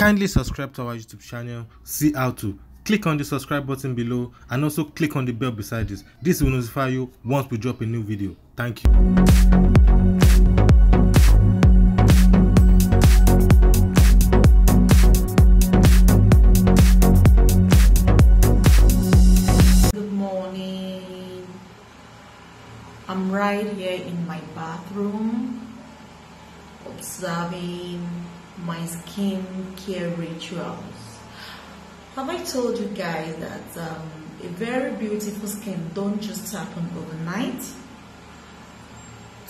Kindly subscribe to our YouTube channel, see how to. Click on the subscribe button below and also click on the bell beside this. This will notify you once we drop a new video. Thank you. I'm right here in my bathroom observing my skincare rituals. Have I told you guys that a very beautiful skin don't just happen overnight?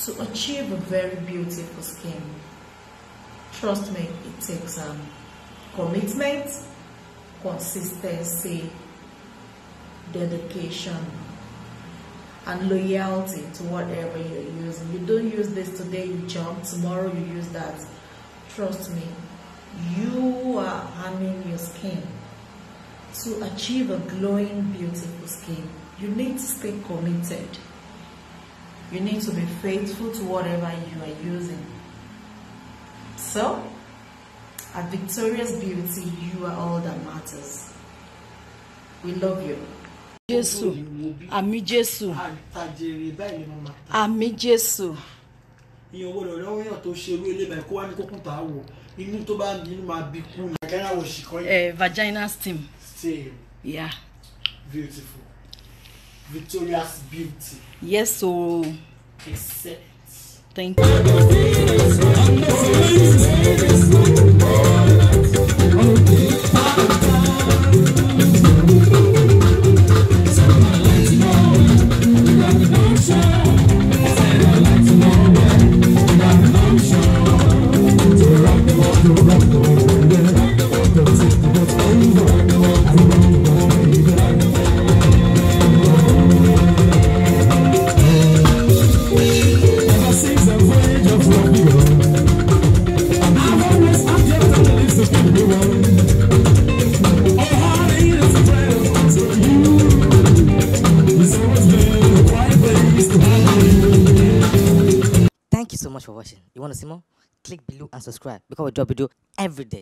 To achieve a very beautiful skin, trust me, it takes commitment, consistency, dedication, and loyalty to whatever you're using. You don't use this today, you jump, tomorrow you use that. Trust me, you are harming your skin. To achieve a glowing, beautiful skin, you need to stay committed. You need to be faithful to whatever you are using. So, at Victorious Beauty, you are all that matters. We love you. Jésù, àmì Jésù, àmì Jésù. Ìyẹn owó lọ́wọ́ yàn tó ṣerú ilé báyìí kó wá ní kókún tá a wò inú tó bá ń bínú máa bí kú ní. Àgẹ́rẹ́ àwọn òṣìkọ́ yìí. Vagina steam. Steam. Yeah. Beautiful. Victorious Beauty. Yes, so. Except. Thank you. Thank you so much for watching. You want to see more? Click below and subscribe because we drop video every day.